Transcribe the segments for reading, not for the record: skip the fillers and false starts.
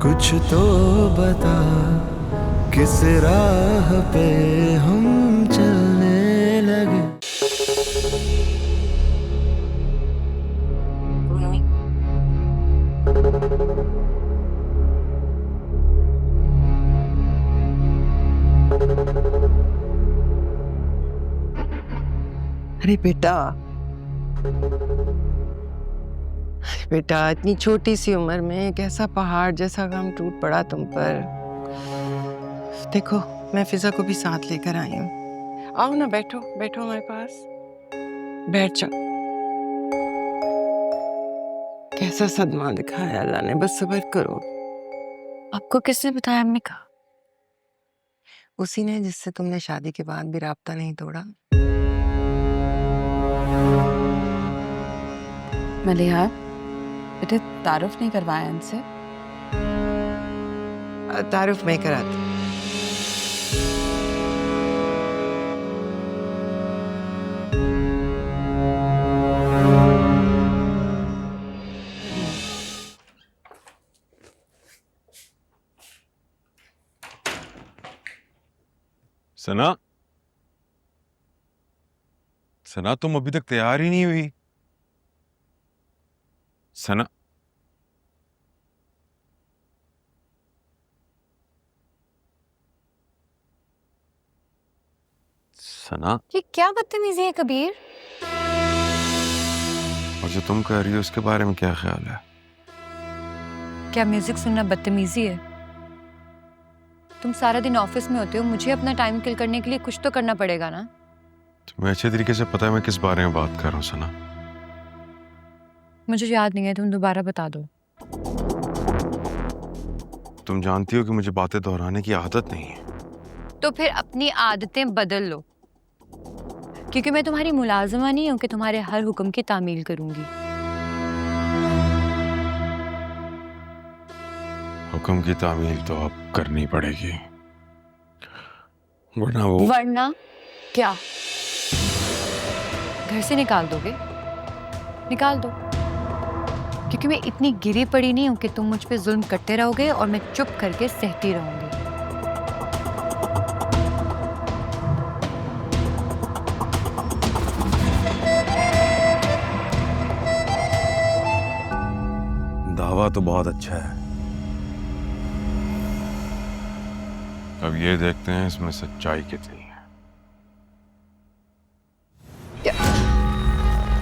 कुछ तो बता, किस राह पे हम चलने लगे। अरे बेटा, बेटा इतनी छोटी सी उम्र में एक ऐसा पहाड़ जैसा गम टूट पड़ा तुम पर। देखो, मैं फिजा को भी साथ लेकर आई हूँ। आओ ना, बैठो बैठो हमारे पास, बैठ जाओ। कैसा सदमा दिखाया अल्लाह ने, बस सब्र करो। आपको किसने बताया अम्मी का? उसी ने जिससे तुमने शादी के बाद भी राब्ता नहीं तोड़ा। मलिहा, बेटे तारुफ नहीं करवाया इनसे? तारुफ मैं कराती। सना, सना तुम अभी तक तैयार ही नहीं हुई। सना, सना, ये क्या बदतमीजी है कबीर? और जो तुम कह रही हो उसके बारे में क्या ख्याल है? क्या म्यूजिक सुनना बदतमीजी है? तुम सारा दिन ऑफिस में होते हो, मुझे अपना टाइम किल करने के लिए कुछ तो करना पड़ेगा ना। तुम्हें अच्छे तरीके से पता है मैं किस बारे में बात कर रहा हूँ सना। मुझे याद नहीं है, तुम दोबारा बता दो। तुम जानती हो कि मुझे बातें दोहराने की आदत नहीं है। तो फिर अपनी आदतें बदल लो, क्योंकि मैं तुम्हारी मुलाजिमा नहीं हूं कि तुम्हारे हर हुक्म की तामील करूंगी। हुक्म की तामील तो अब करनी पड़ेगी, वरना क्या? घर से निकाल दोगे? निकाल दो, क्योंकि मैं इतनी गिरी पड़ी नहीं हूं कि तुम मुझ पे जुल्म करते रहोगे और मैं चुप करके सहती रहूंगी। दावा तो बहुत अच्छा है, अब ये देखते हैं इसमें सच्चाई कितनी है।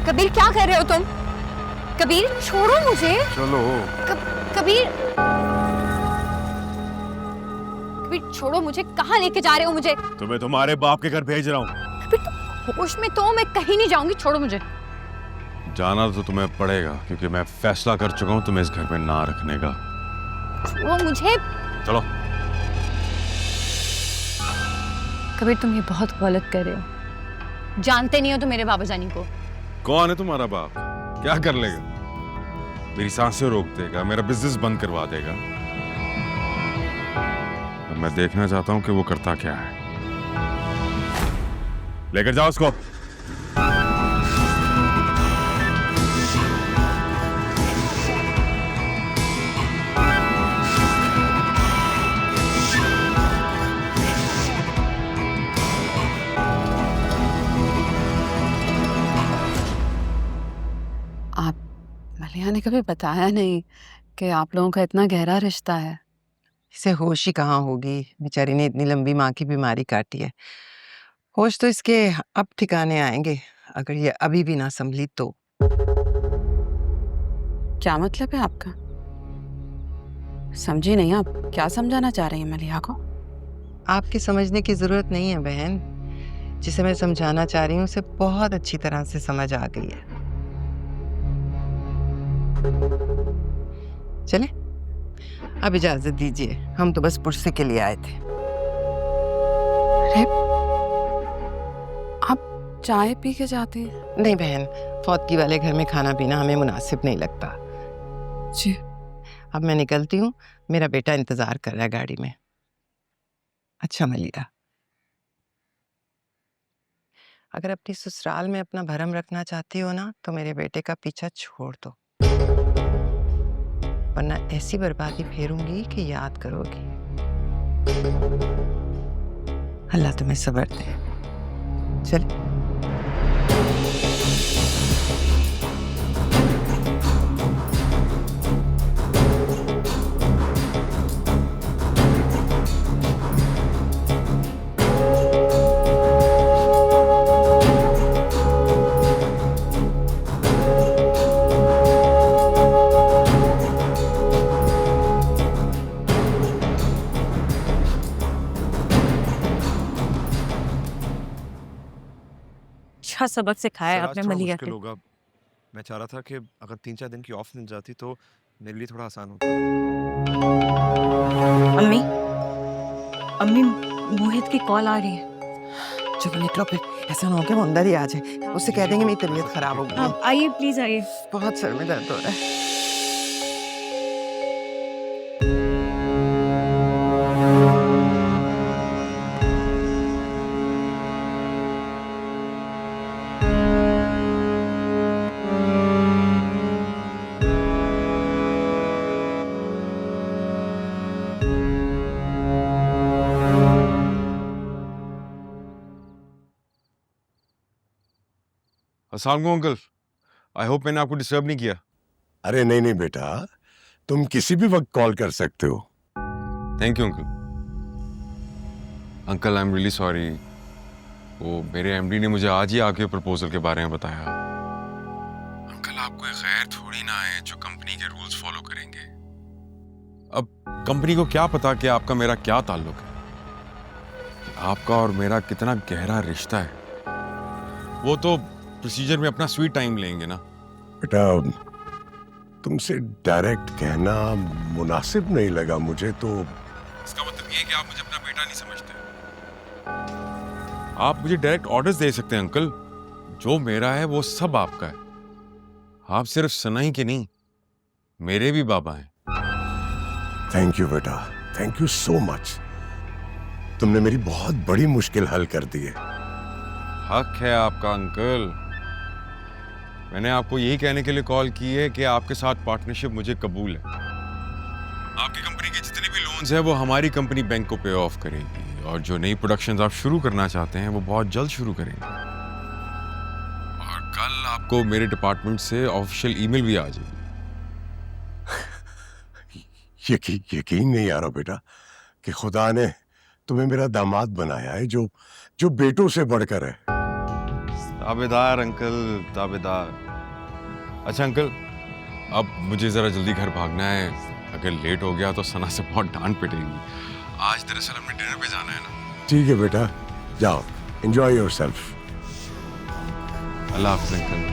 कबीर क्या कर रहे हो तुम? कबीर छोड़ो मुझे। चलो। कबीर, कबीर छोड़ो मुझे। कहाँ लेके जा रहे हो मुझे? तुम्हें तुम्हारे बाप के घर भेज रहा हूँ। कबीर तुम होश में तो? मैं कहीं नहीं जाऊंगी, छोड़ो मुझे। जाना तो तुम्हें पड़ेगा, क्योंकि मैं फैसला कर चुका हूँ तुम्हें इस घर में ना रखने का। छोड़ो मुझे। चलो। कबीर तुम ये बहुत गलत कर रहे हो। जानते नहीं हो तुम मेरे बाबा जानी को। कौन है तुम्हारा बाप? क्या कर लेगा? मेरी सांसें रोक देगा, मेरा बिजनेस बंद करवा देगा। अब मैं देखना चाहता हूं कि वो करता क्या है। लेकर जाओ उसको। आप, मलिहा ने कभी बताया नहीं कि आप लोगों का इतना गहरा रिश्ता है। इसे होश ही कहाँ होगी, बेचारी ने इतनी लंबी माँ की बीमारी काटी है। होश तो इसके अब ठिकाने आएंगे अगर ये अभी भी ना संभली तो। क्या मतलब है आपका? समझी नहीं। आप क्या समझाना चाह रही हैं मलिहा को? आपके समझने की जरूरत नहीं है बहन। जिसे मैं समझाना चाह रही हूँ उसे बहुत अच्छी तरह से समझ आ गई है। चले, अब इजाजत दीजिए, हम तो बस पुरसे के लिए आए थे। अरे आप चाय पी के जाते हैं? नहीं बहन, फौतगी वाले घर में खाना पीना हमें मुनासिब नहीं लगता। जी। अब मैं निकलती हूँ, मेरा बेटा इंतजार कर रहा है गाड़ी में। अच्छा मलिया, अगर अपनी ससुराल में अपना भरम रखना चाहती हो ना तो मेरे बेटे का पीछा छोड़ दो, वरना ऐसी बर्बादी फेरूंगी कि याद करोगी। अल्लाह तुम्हें सब्र दे। चल। अच्छा सबक सिखाया सर, आज आपने थोड़ा मलिया मुश्किल के। होगा। मैं चाह रहा था कि अगर 3-4 दिन की ऑफ मिल जाती तो मेरे लिए थोड़ा आसान होता। अम्मी, अम्मी मोहित की कॉल आ रही है। चलो निकलो फिर, ऐसा ना हो कि वो अंदर ही आ जाए। उससे कह देंगे मेरी तबीयत खराब हो गई है। हाँ, आइए प्लीज आइए। बहुत सर में दर्द हो रहा है। अस्सलाम वालेकुम अंकल। आई होप मैंने आपको डिस्टर्ब नहीं किया। अरे नहीं नहीं बेटा, तुम किसी भी वक्त कॉल कर सकते हो। Thank you uncle. Uncle I am really sorry. वो मेरे एमडी ने मुझे आज ही आके प्रपोजल के बारे में बताया। अंकल आप कोई गैर थोड़ी ना है जो कंपनी के रूल्स फॉलो करेंगे। अब कंपनी को क्या पता कि आपका मेरा क्या ताल्लुक है, आपका और मेरा कितना गहरा रिश्ता है। वो तो प्रोसीजर में अपना स्वीट टाइम लेंगे ना। बेटा तुमसे डायरेक्ट कहना मुनासिब नहीं लगा मुझे तो। इसका मतलब ये है कि आप मुझे अपना बेटा नहीं समझते। आप मुझे डायरेक्ट ऑर्डर्स दे सकते हैं अंकल। जो मेरा है वो सब आपका है। आप सिर्फ सनाई के नहीं, मेरे भी बाबा हैं। थैंक यू बेटा, थैंक यू सो मच। तुमने मेरी बहुत बड़ी मुश्किल हल कर दी है। हक है आपका अंकल। मैंने आपको यही कहने के लिए कॉल की है कि आपके साथ पार्टनरशिप मुझे कबूल है। आपकी कंपनी के जितने भी लोन्स हैं वो हमारी कंपनी बैंक को पे ऑफ करेगी, और जो नई प्रोडक्शंस आप शुरू करना चाहते हैं वो बहुत जल्द शुरू करेंगे। और कल आपको मेरे डिपार्टमेंट से ऑफिशियल ईमेल भी आ जाएगी। यकीन नहीं आ रहा बेटा कि खुदा ने तुम्हें मेरा दामाद बनाया है जो बेटों से बढ़कर है। ताबेदार अंकल, ताबेदार। अच्छा अंकल, अब मुझे जरा जल्दी घर भागना है। अगर लेट हो गया तो सना से बहुत डांट पिटेगी। आज दरअसल हमें डिनर पे जाना है ना। ठीक है बेटा, जाओ, एंजॉय योरसेल्फ। अल्लाह हाफ़िज़ अंकल।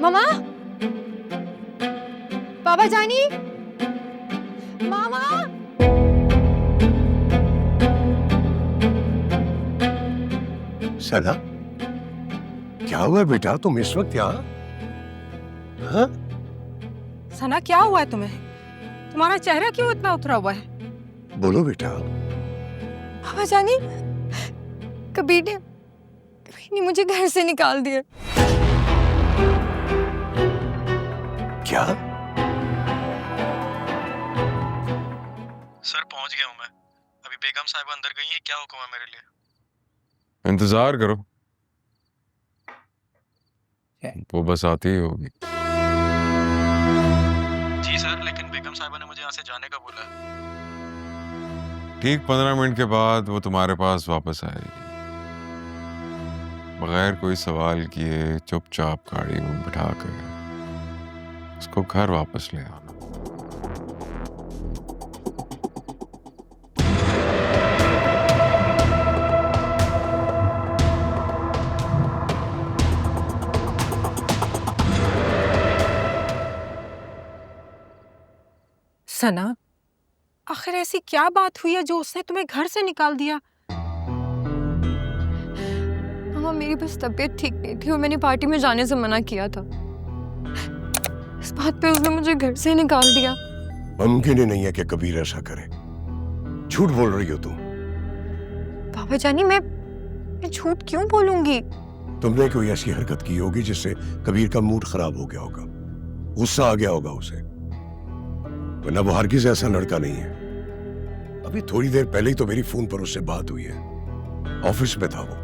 मामा, बाबा जानी, मामा। सना, क्या हुआ बेटा, तुम इस वक्त यहाँ? हाँ? सना क्या हुआ है तुम्हें? तुम्हारा चेहरा क्यों इतना उतरा हुआ है? बोलो बेटा। बाबा जानी, कबीर ने मुझे घर से निकाल दिया। क्या? सर पहुंच गया हूं मैं। अभी बेगम साहिबा अंदर गई हैं। क्या हुक्म है मेरे लिए? इंतजार करो, वो बस आती ही होगी। जी सर, लेकिन बेगम साहिबा ने मुझे यहाँ से जाने का बोला है। ठीक 15 मिनट के बाद वो तुम्हारे पास वापस आएगी। बगैर कोई सवाल किए चुपचाप गाड़ी में बिठा कर उसको घर वापस ले आना। सना, आखिर ऐसी क्या बात हुई है जो उसने तुम्हें घर से निकाल दिया? मामा मेरी बस तबीयत ठीक नहीं थी और मैंने पार्टी में जाने से मना किया था। इस बात पे उसने मुझे घर से निकाल दिया। मुमकिन ही नहीं है कि कबीर ऐसा करे। झूठ बोल रही हो तुम। पापा जानी मैं झूठ क्यों बोलूंगी? तुमने कोई ऐसी हरकत की होगी जिससे कबीर का मूड खराब हो गया होगा, गुस्सा आ गया होगा उसे, वरना वो हरगिज ऐसा लड़का नहीं है। अभी थोड़ी देर पहले ही तो मेरी फोन पर उससे बात हुई है, ऑफिस में था वो,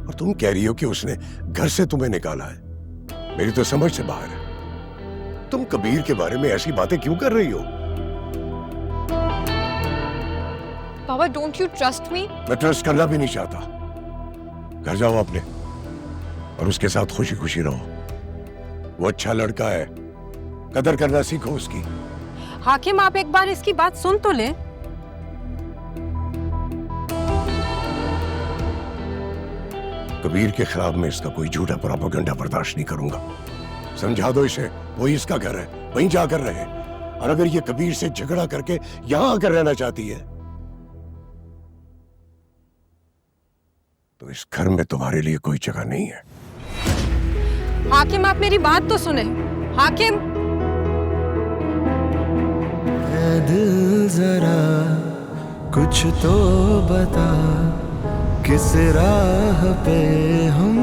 और तुम कह रही हो कि उसने घर से तुम्हें निकाला है। मेरी तो समझ से बाहर है। तुम कबीर के बारे में ऐसी बातें क्यों कर रही हो? पापा डोंट यू ट्रस्ट मी? मैं ट्रस्ट करना भी नहीं चाहता। घर जाओ अपने और उसके साथ खुशी खुशी रहो। वो अच्छा लड़का है, कदर करना सीखो उसकी। हाकिम आप एक बार इसकी बात सुन तो ले। कबीर के खिलाफ मैं इसका कोई झूठा प्रोपेगेंडा बर्दाश्त नहीं करूंगा। समझा दो इसे, वही इसका घर है, वहीं जाकर रहे। और अगर ये कबीर से झगड़ा करके यहां आकर रहना चाहती है तो इस घर में तुम्हारे लिए कोई जगह नहीं है। हाकिम आप मेरी बात तो सुने। हाकिम ऐ दिल जरा कुछ तो बता, किस राह पे हम